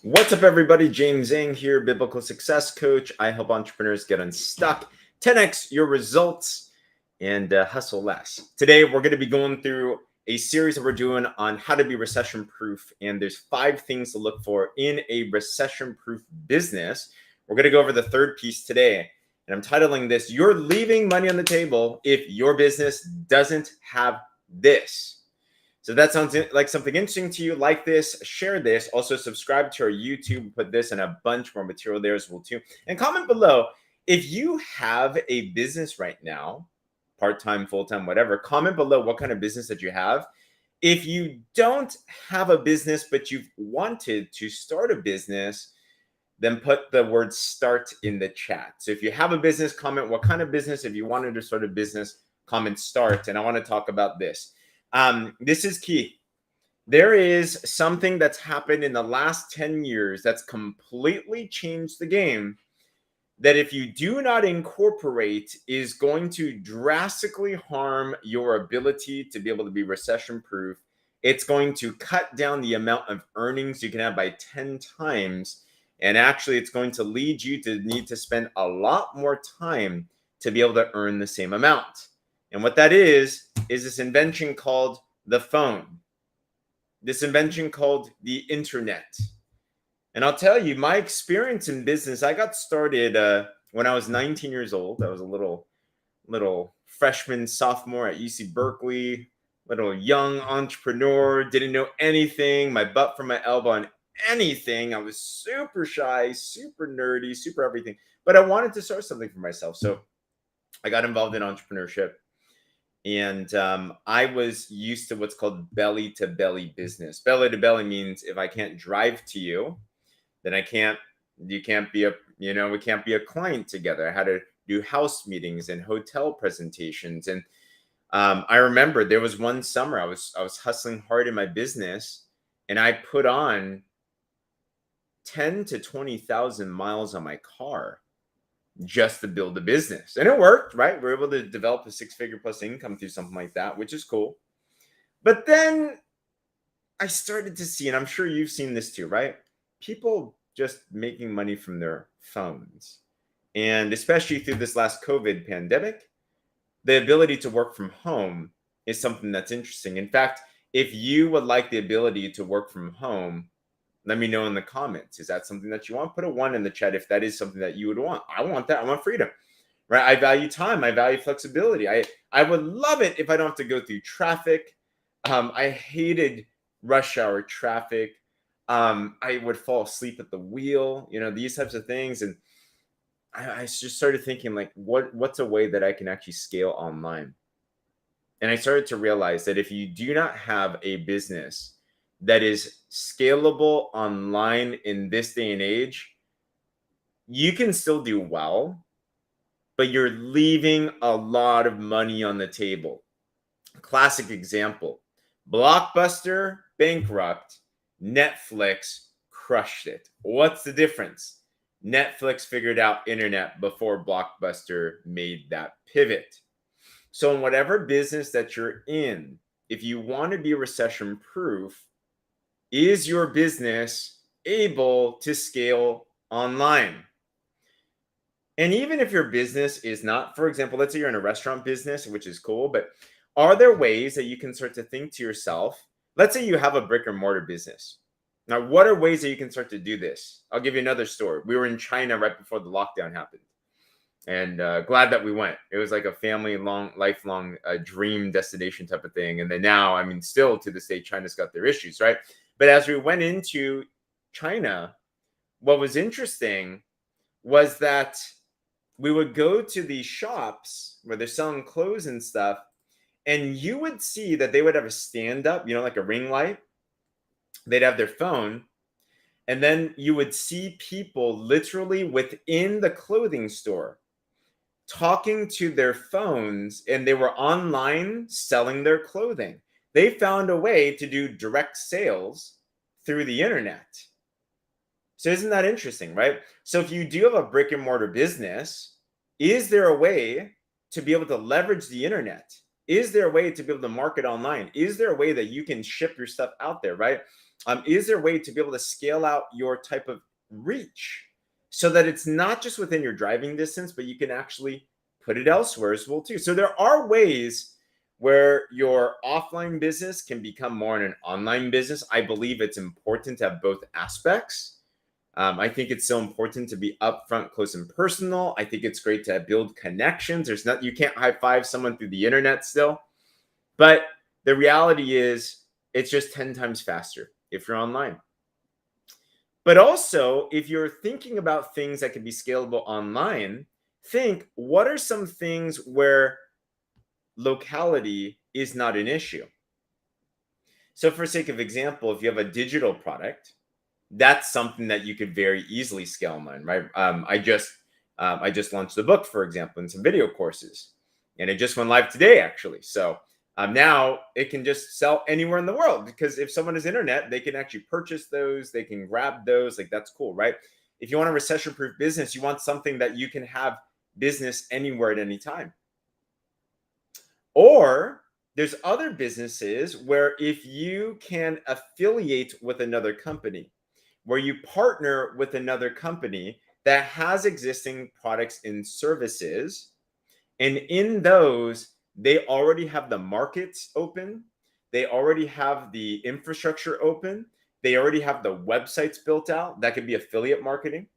What's up, everybody? James Zhang here, Biblical Success Coach. I help entrepreneurs get unstuck, 10x your results, and hustle less. Today, we're going to be going through a series that we're doing on how to be recession proof. And there's 5 things to look for in a recession proof business. We're going to go over the third piece today. And I'm titling this, You're Leaving Money on the Table If Your Business Doesn't Have This. So if that sounds like something interesting to you, like this, share this. Also subscribe to our YouTube. Put this and a bunch more material there as well too. And comment below if you have a business right now, part-time, full-time, whatever. Comment below what kind of business that you have. If you don't have a business but you've wanted to start a business, then put the word start in the chat. So if you have a business, comment what kind of business. If you wanted to start a business, comment start. And I want to talk about this. This is key. There is something that's happened in the last 10 years that's completely changed the game that if you do not incorporate is going to drastically harm your ability to be able to be recession proof. It's going to cut down the amount of earnings you can have by 10 times. And actually, it's going to lead you to need to spend a lot more time to be able to earn the same amount. And what that is this invention called the phone, this invention called the internet. And I'll tell you, my experience in business, I got started when I was 19 years old. I was a little freshman, sophomore at UC Berkeley, little young entrepreneur, didn't know anything, my butt from my elbow on anything. I was super shy, super nerdy, super everything. But I wanted to start something for myself. So I got involved in entrepreneurship. And I was used to what's called belly to belly business. Belly to belly means if I can't drive to you, then you can't be we can't be a client together. I had to do house meetings and hotel presentations. And I remember there was one summer I was hustling hard in my business, and I put on 10 to 20,000 miles on my car just to build a business. And it worked, right? We're able to develop a 6-figure plus income through something like that, which is cool. But then I started to see, and I'm sure you've seen this too, right? People just making money from their phones. And especially through this last COVID pandemic, the ability to work from home is something that's interesting. In fact, if you would like the ability to work from home, let me know in the comments. Is that something that you want? Put a 1 in the chat if that is something that you would want. I want that. I want freedom, right? I value time. I value flexibility. I would love it if I don't have to go through traffic. I hated rush hour traffic. I would fall asleep at the wheel, these types of things. And I just started thinking, like, what's a way that I can actually scale online? And I started to realize that if you do not have a business that is scalable online in this day and age, you can still do well, but you're leaving a lot of money on the table. Classic example: Blockbuster bankrupt, Netflix crushed it. What's the difference? Netflix figured out internet before Blockbuster made that pivot. So in whatever business that you're in, if you want to be recession proof, is your business able to scale online? And even if your business is not, for example, let's say you're in a restaurant business, which is cool, but are there ways that you can start to think to yourself, let's say you have a brick and mortar business. Now, what are ways that you can start to do this? I'll give you another story. We were in China right before the lockdown happened. And glad that we went. It was like a lifelong dream destination type of thing. And then now, I mean, still to this day, China's got their issues, right? But as we went into China, what was interesting was that we would go to these shops where they're selling clothes and stuff, and you would see that they would have a stand-up, like a ring light. They'd have their phone, and then you would see people literally within the clothing store talking to their phones, and they were online selling their clothing. They found a way to do direct sales through the internet. So isn't that interesting, right? So if you do have a brick and mortar business, is there a way to be able to leverage the internet? Is there a way to be able to market online? Is there a way that you can ship your stuff out there, right? Is there a way to be able to scale out your type of reach so that it's not just within your driving distance, but you can actually put it elsewhere as well too? So there are ways where your offline business can become more an online business. I believe it's important to have both aspects. I think it's so important to be upfront, close, and personal. I think it's great to build connections. There's not, you can't high five someone through the internet still, but the reality is it's just 10 times faster if you're online. But also, if you're thinking about things that can be scalable online, think what are some things where locality is not an issue. So for sake of example, if you have a digital product, that's something that you could very easily scale online, right? I just launched the book, for example, and some video courses, and it just went live today, actually. So now it can just sell anywhere in the world, because if someone has internet, they can actually purchase those, they can grab those. Like, that's cool, right? If you want a recession-proof business, you want something that you can have business anywhere at any time. Or there's other businesses where if you can affiliate with another company, where you partner with another company that has existing products and services, and in those, they already have the markets open, they already have the infrastructure open, they already have the websites built out. That could be affiliate marketing,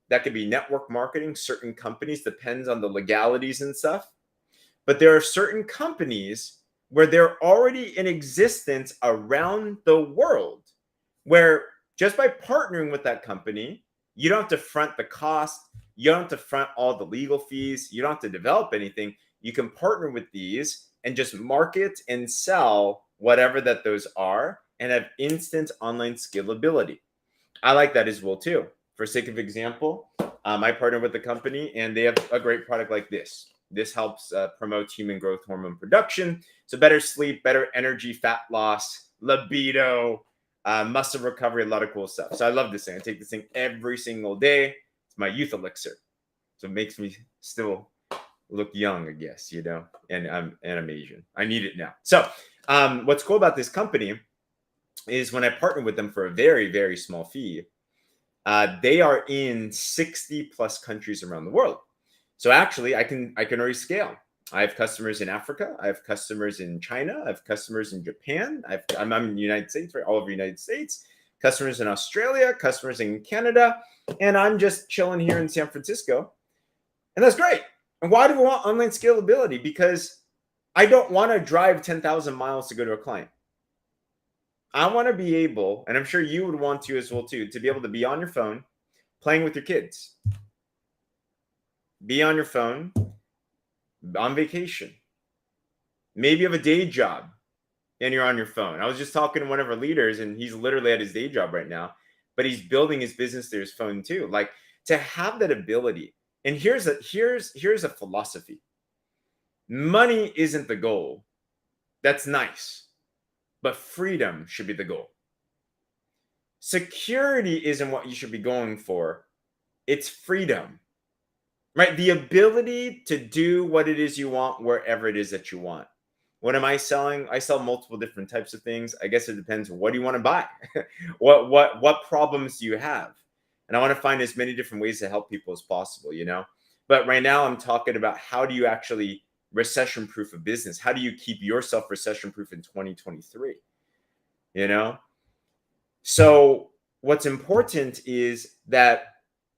that could be network marketing. Certain companies, depends on the legalities and stuff. But there are certain companies where they're already in existence around the world, where just by partnering with that company, you don't have to front the cost, you don't have to front all the legal fees, you don't have to develop anything. You can partner with these and just market and sell whatever that those are, and have instant online scalability. I like that as well too. For sake of example, I partner with a company and they have a great product like this. This helps promote human growth hormone production. So better sleep, better energy, fat loss, libido, muscle recovery, a lot of cool stuff. So I love this thing. I take this thing every single day. It's my youth elixir. So it makes me still look young, I guess, you know, and I'm Asian. I need it now. So what's cool about this company is when I partner with them for a very, very small fee, they are in 60 plus countries around the world. So actually, I can already scale. I have customers in Africa. I have customers in China. I have customers in Japan. I'm in the United States, right? All over the United States. Customers in Australia. Customers in Canada. And I'm just chilling here in San Francisco. And that's great. And why do we want online scalability? Because I don't want to drive 10,000 miles to go to a client. I want to be able, and I'm sure you would want to as well too, to be able to be on your phone playing with your kids. Be on your phone on vacation. Maybe you have a day job and you're on your phone. I was just talking to one of our leaders and he's literally at his day job right now, but he's building his business through his phone too. Like, to have that ability. And here's a philosophy. Money isn't the goal. That's nice. But freedom should be the goal. Security isn't what you should be going for. It's freedom. Right? The ability to do what it is you want wherever it is that you want. What am I selling? I sell multiple different types of things. I guess it depends. What do you want to buy? what problems do you have? And I want to find as many different ways to help people as possible, you know? But right now I'm talking about how do you actually recession proof a business? How do you keep yourself recession proof in 2023? You know? So what's important is that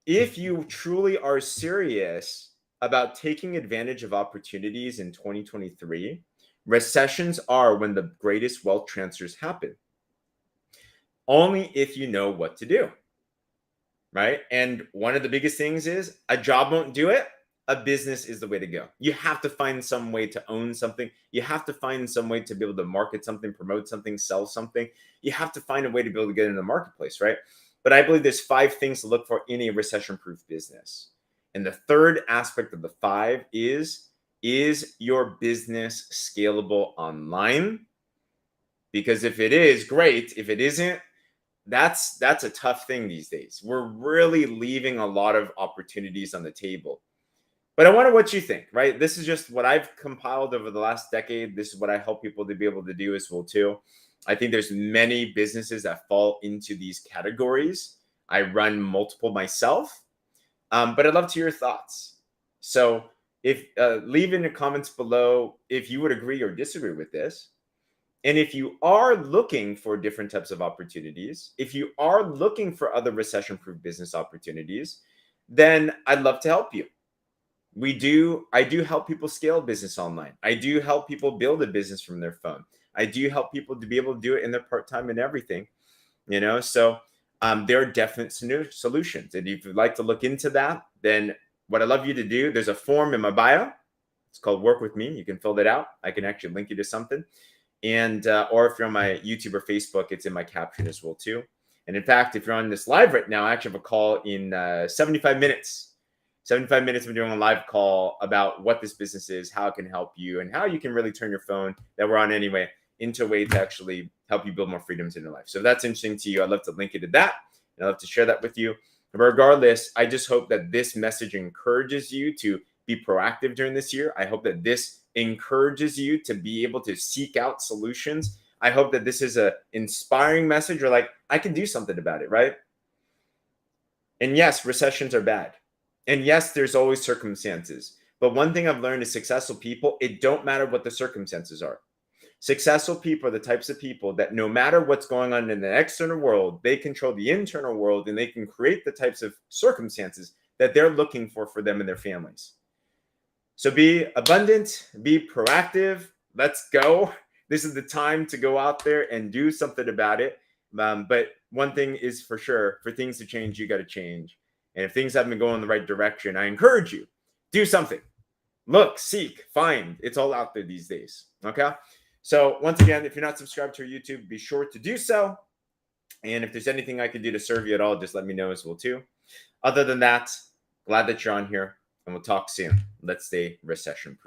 if you truly are serious about taking advantage of opportunities in 2023, recessions are when the greatest wealth transfers happen. Only if you know what to do, right? And one of the biggest things is a job won't do it. A business is the way to go. You have to find some way to own something. You have to find some way to be able to market something, promote something, sell something. You have to find a way to be able to get into the marketplace, right? But I believe there's 5 things to look for in a recession-proof business. And the third aspect of the 5 is your business scalable online? Because if it is, great. If it isn't, that's a tough thing these days. We're really leaving a lot of opportunities on the table. But I wonder what you think, right? This is just what I've compiled over the last decade. This is what I help people to be able to do as well too. I think there's many businesses that fall into these categories. I run multiple myself, but I'd love to hear your thoughts. So if leave in the comments below if you would agree or disagree with this. And if you are looking for different types of opportunities, if you are looking for other recession-proof business opportunities, then I'd love to help you. I do help people scale business online. I do help people build a business from their phone. I do help people to be able to do it in their part-time and everything, so there are definite solutions. And if you'd like to look into that, then what I'd love you to do, there's a form in my bio. It's called Work With Me. You can fill that out. I can actually link you to something. And or if you're on my YouTube or Facebook, it's in my caption as well too. And in fact, if you're on this live right now, I actually have a call in 75 minutes. 75 minutes of doing a live call about what this business is, how it can help you, and how you can really turn your phone that we're on anyway into a way to actually help you build more freedoms in your life. So if that's interesting to you, I'd love to link you to that. And I'd love to share that with you. But regardless, I just hope that this message encourages you to be proactive during this year. I hope that this encourages you to be able to seek out solutions. I hope that this is an inspiring message, or like, I can do something about it, right? And yes, recessions are bad. And yes, there's always circumstances. But one thing I've learned is successful people, it don't matter what the circumstances are. Successful people are the types of people that no matter what's going on in the external world, they control the internal world, and they can create the types of circumstances that they're looking for them and their families. So be abundant, be proactive. Let's go. This is the time to go out there and do something about it. But one thing is for sure, for things to change, you got to change. And if things haven't been going in the right direction, I encourage you, do something. Look, seek, find. It's all out there these days. Okay. So once again, if you're not subscribed to our YouTube, be sure to do so. And if there's anything I can do to serve you at all, just let me know as well too. Other than that, glad that you're on here, and we'll talk soon. Let's stay recession proof.